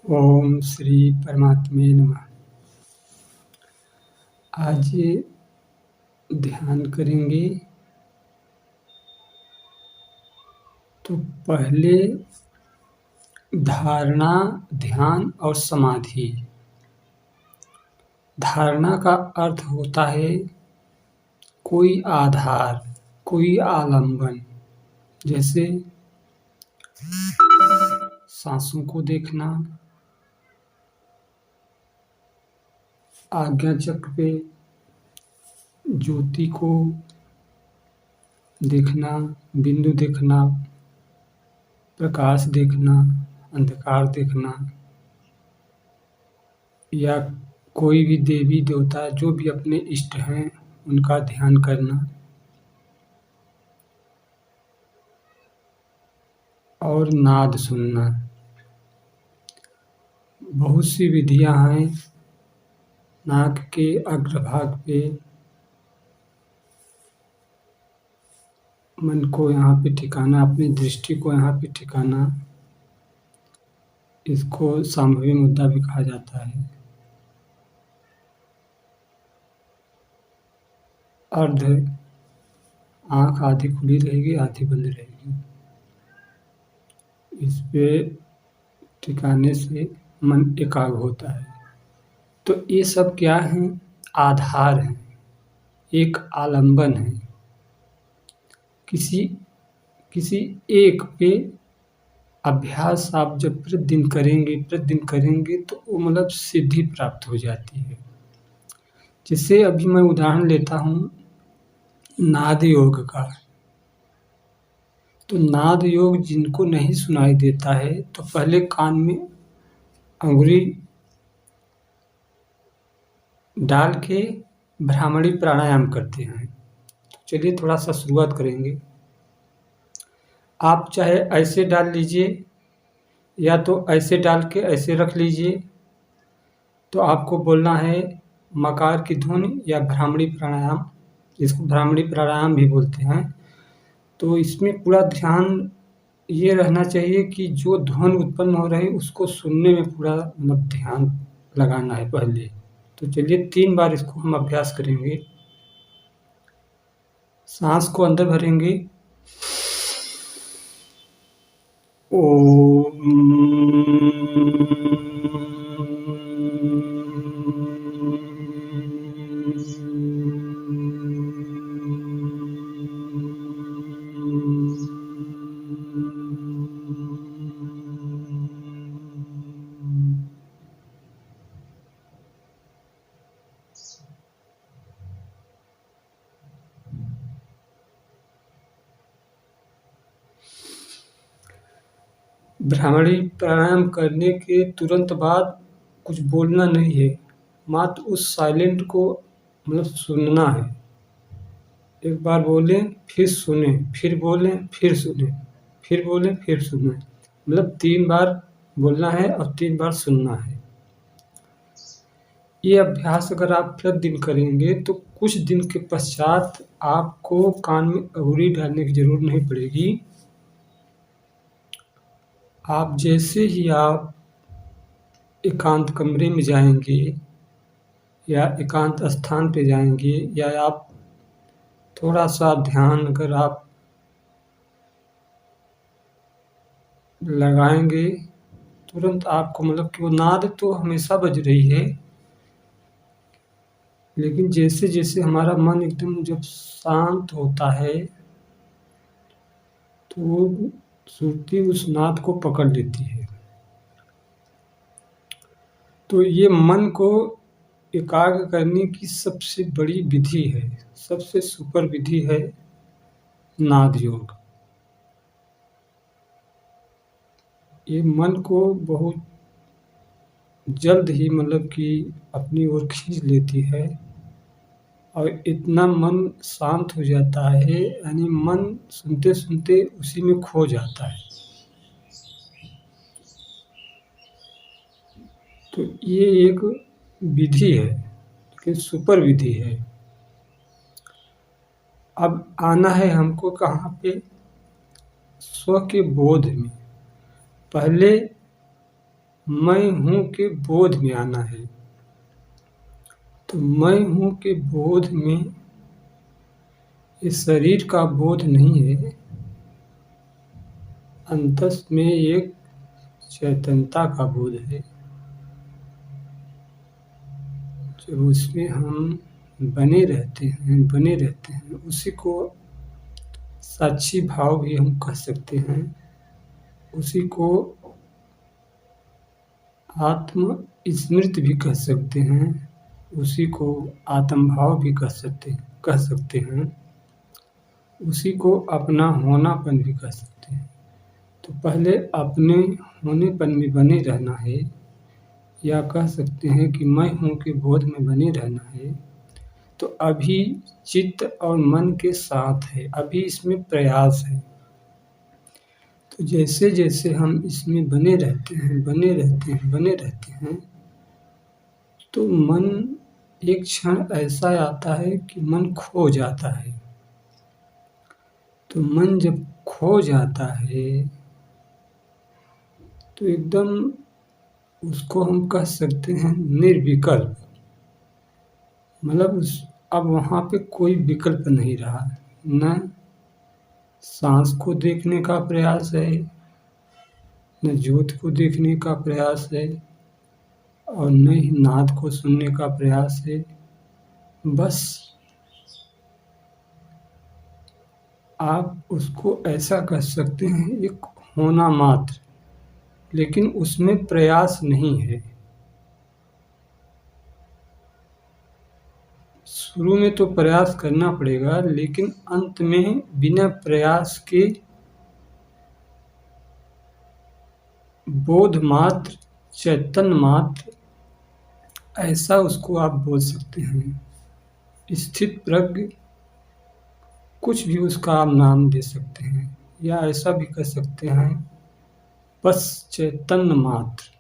ओम श्री परमात्मे नमः। आज ध्यान करेंगे तो पहले धारणा, ध्यान और समाधि। धारणा का अर्थ होता है कोई आधार, कोई आलंबन, जैसे सांसों को देखना, आज्ञा चक्र पे ज्योति को देखना, बिंदु देखना, प्रकाश देखना, अंधकार देखना, या कोई भी देवी देवता जो भी अपने इष्ट हैं उनका ध्यान करना, और नाद सुनना। बहुत सी विधियां हैं। नाक के अग्रभाग पे मन को यहाँ पे ठिकाना, अपनी दृष्टि को यहाँ पे ठिकाना, इसको सांभवी मुद्रा भी कहा जाता है। अर्ध आँख आधी खुली रहेगी, आधी बंद रहेगी। इस पे ठिकाने से मन एकाग्र होता है। तो ये सब क्या हैं? आधार हैं, एक आलंबन है। किसी एक पे अभ्यास आप जब प्रतिदिन करेंगे तो वो मतलब सिद्धि प्राप्त हो जाती है। जैसे अभी मैं उदाहरण लेता हूँ नाद योग का। तो नाद योग जिनको नहीं सुनाई देता है तो पहले कान में अंगुली डाल के भ्रामरी प्राणायाम करते हैं। तो चलिए थोड़ा सा शुरुआत करेंगे। आप चाहे ऐसे डाल लीजिए या तो ऐसे डाल के ऐसे रख लीजिए। तो आपको बोलना है मकार की धुन या भ्रामरी प्राणायाम, जिसको भ्रामरी प्राणायाम भी बोलते हैं। तो इसमें पूरा ध्यान ये रहना चाहिए कि जो ध्वनि उत्पन्न हो रही है उसको सुनने में पूरा मतलब ध्यान लगाना है पहले। तो चलिए 3 बार इसको हम अभ्यास करेंगे। सांस को अंदर भरेंगे, भ्रामरी प्राणायाम करने के तुरंत बाद कुछ बोलना नहीं है, मात्र उस साइलेंट को मतलब सुनना है। एक बार बोलें फिर सुने, फिर बोलें फिर सुने, फिर बोलें फिर सुने, मतलब 3 बार बोलना है और 3 बार सुनना है। ये अभ्यास अगर आप प्रतिदिन करेंगे तो कुछ दिन के पश्चात आपको कान में अंगुली डालने की ज़रूरत नहीं पड़ेगी। आप जैसे ही आप एकांत कमरे में जाएंगे या एकांत स्थान पे जाएंगे या आप थोड़ा सा ध्यान अगर आप लगाएंगे, तुरंत आपको मतलब कि वो नाद तो हमेशा बज रही है, लेकिन जैसे जैसे हमारा मन एकदम जब शांत होता है तो वो सुरती उस नाद को पकड़ लेती है। तो ये मन को एकाग्र करने की सबसे बड़ी विधि है, सबसे सुपर विधि है नाद योग। ये मन को बहुत जल्द ही मतलब कि अपनी ओर खींच लेती है और इतना मन शांत हो जाता है, यानी मन सुनते सुनते उसी में खो जाता है। तो ये एक विधि है, लेकिन सुपर विधि है। अब आना है हमको कहाँ पे? स्व के बोध में। पहले मैं हूँ के बोध में आना है। तो मैं हूँ के बोध में ये शरीर का बोध नहीं है, अंतस में एक चैतन्यता का बोध है। जब उसमें हम बने रहते हैं उसी को साक्षी भाव भी हम कह सकते हैं, उसी को आत्म स्मृति भी कह सकते हैं, उसी को आत्म भाव भी कह सकते हैं, उसी को अपना होनापन भी कह सकते हैं। तो पहले अपने होनेपन में बने रहना है, या कह सकते हैं कि मैं हूँ के बोध में बने रहना है। तो अभी चित्त और मन के साथ है, अभी इसमें प्रयास है। तो जैसे जैसे हम इसमें बने रहते हैं, तो मन एक क्षण ऐसा आता है कि मन खो जाता है। तो मन जब खो जाता है तो एकदम उसको हम कह सकते हैं निर्विकल्प, मतलब अब वहाँ पे कोई विकल्प नहीं रहा। न सांस को देखने का प्रयास है, न ज्योत को देखने का प्रयास है, और न ही नाद को सुनने का प्रयास है। बस आप उसको ऐसा कह सकते हैं, एक होना मात्र, लेकिन उसमें प्रयास नहीं है। शुरू में तो प्रयास करना पड़ेगा, लेकिन अंत में बिना प्रयास के बोध मात्र, चैतन्य मात्र, ऐसा उसको आप बोल सकते हैं। स्थित प्रज्ञ, कुछ भी उसका आप नाम दे सकते हैं, या ऐसा भी कह सकते हैं बस चैतन्य मात्र।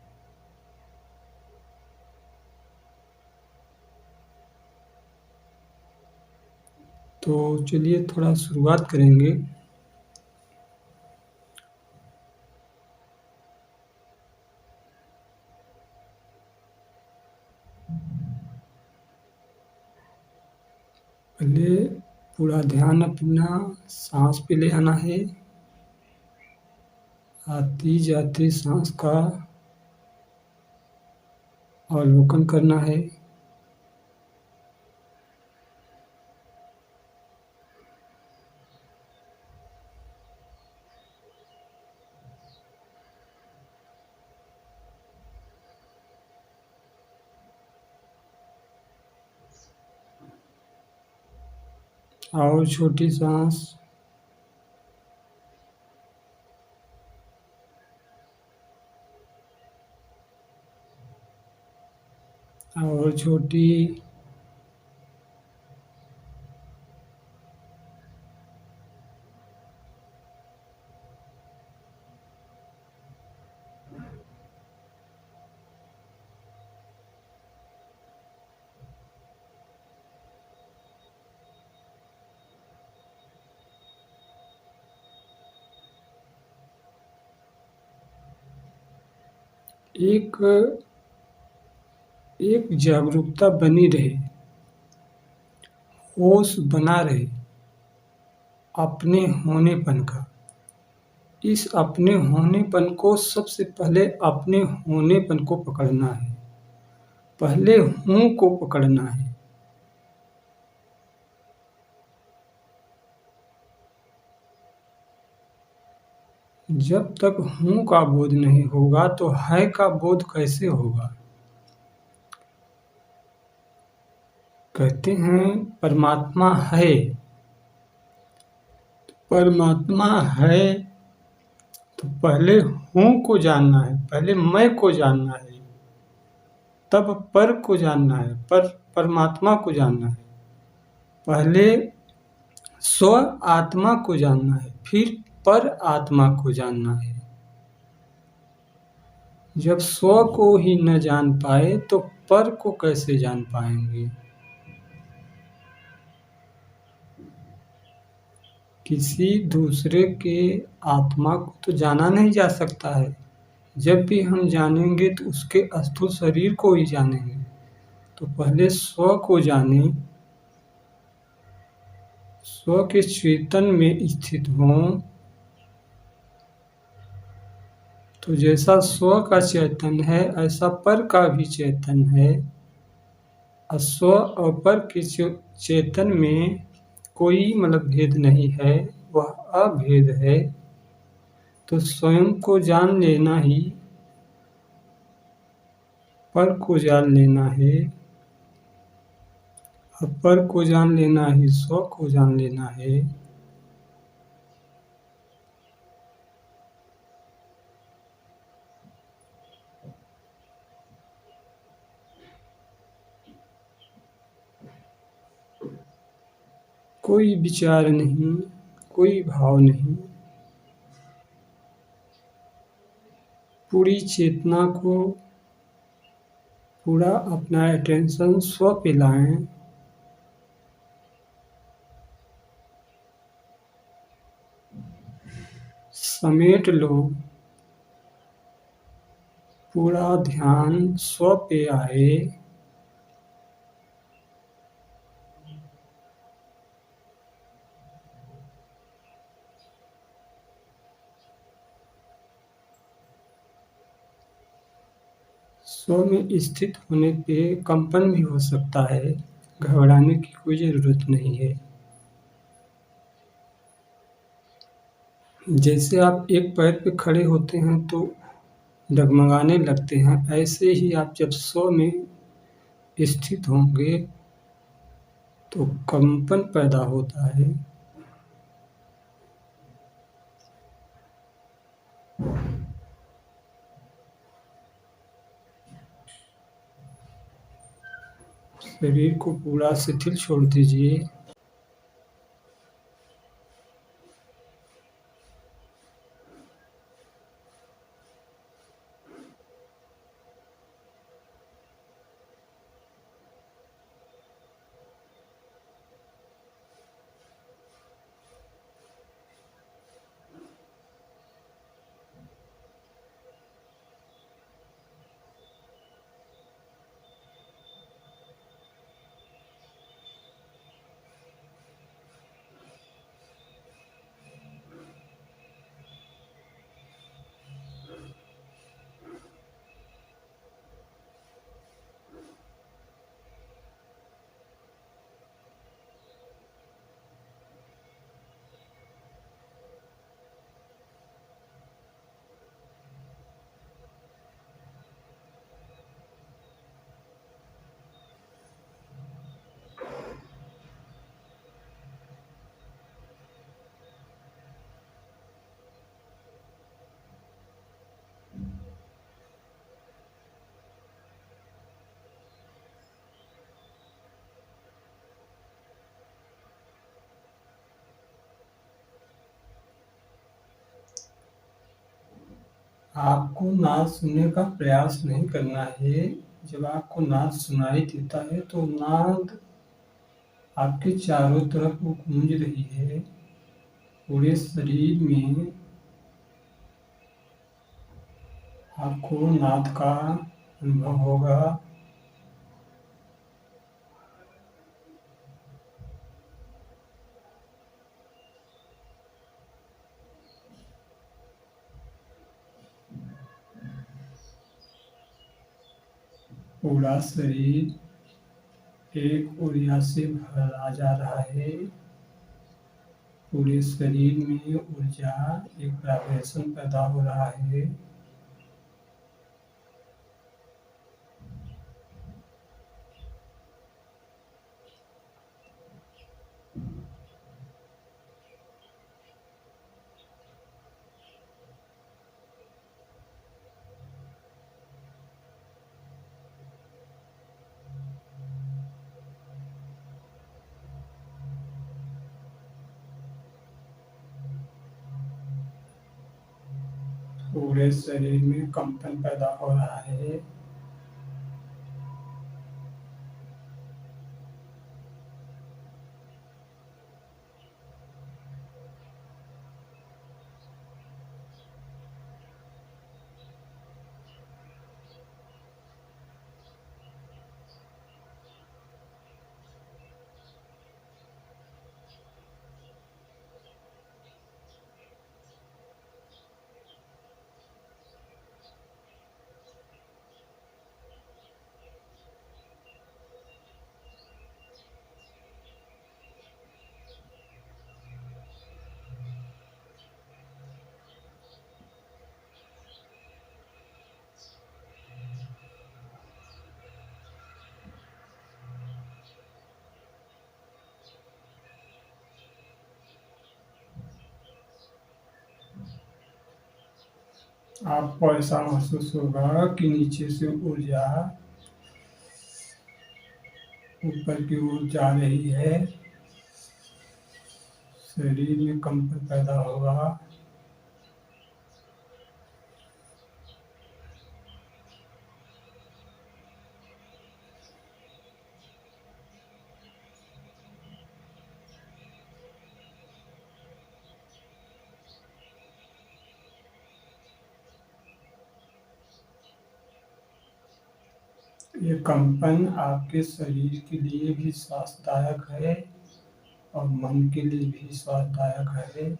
तो चलिए थोड़ा शुरुआत करेंगे। पहले पूरा ध्यान अपना सांस पे ले आना है। आती जाती सांस का अवलोकन करना है। और छोटी सांस, और छोटी, एक एक जागरूकता बनी रहे, होश बना रहे अपने होनेपन का। इस अपने होनेपन को सबसे पहले अपने होनेपन को पकड़ना है, पहले हूँ को पकड़ना है। जब तक हूँ का बोध नहीं होगा तो है का बोध कैसे होगा। कहते हैं परमात्मा है, परमात्मा है तो पहले हूँ को जानना है, पहले मैं को जानना है, तब पर को जानना है, पर परमात्मा को जानना है। पहले स्व आत्मा को जानना है, फिर पर आत्मा को जानना है। जब स्व को ही न जान पाए तो पर को कैसे जान पाएंगे। किसी दूसरे के आत्मा को तो जाना नहीं जा सकता है, जब भी हम जानेंगे तो उसके स्थूल शरीर को ही जानेंगे। तो पहले स्व को जानें, स्व के चेतन में स्थित हों। तो जैसा स्व का चेतन है ऐसा पर का भी चेतन है। स्व और पर के चेतन में कोई मतलब भेद नहीं है, वह अभेद है। तो स्वयं को जान लेना ही पर को जान लेना है, और पर को जान लेना ही स्व को जान लेना है। कोई विचार नहीं, कोई भाव नहीं, पूरी चेतना को, पूरा अपना अटेंशन स्व पे लाएं। समेट लो, पूरा ध्यान स्व पे आए। स्व में स्थित होने पे कंपन भी हो सकता है, घबराने की कोई ज़रूरत नहीं है। जैसे आप एक पैर पे खड़े होते हैं तो डगमगाने लगते हैं, ऐसे ही आप जब स्व में स्थित होंगे तो कंपन पैदा होता है। शरीर को पूरा शिथिल छोड़ दीजिए। आपको नाद सुनने का प्रयास नहीं करना है। जब आपको नाद सुनाई देता है तो नाद आपके चारों तरफ वो गूंज रही है, पूरे शरीर में आपको नाद का अनुभव होगा। पूरा शरीर एक ऊर्जा से भरा जा रहा है। पूरे शरीर में ऊर्जा, एक वाइब्रेशन पैदा हो रहा है। पूरे शरीर में कंपन पैदा हो रहा है। आपको ऐसा महसूस होगा कि नीचे से ऊर्जा ऊपर की ओर जा रही है, शरीर में कंपन पैदा होगा। ये कंपन आपके शरीर के लिए भी स्वास्थ्यदायक है और मन के लिए भी स्वास्थ्यदायक है।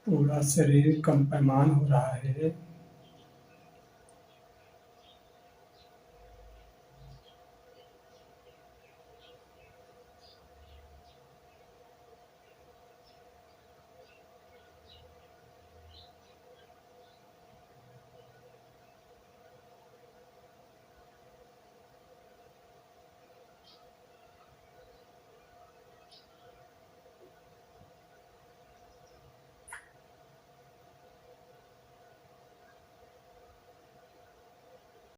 पूरा शरीर कंपमान हो रहा है।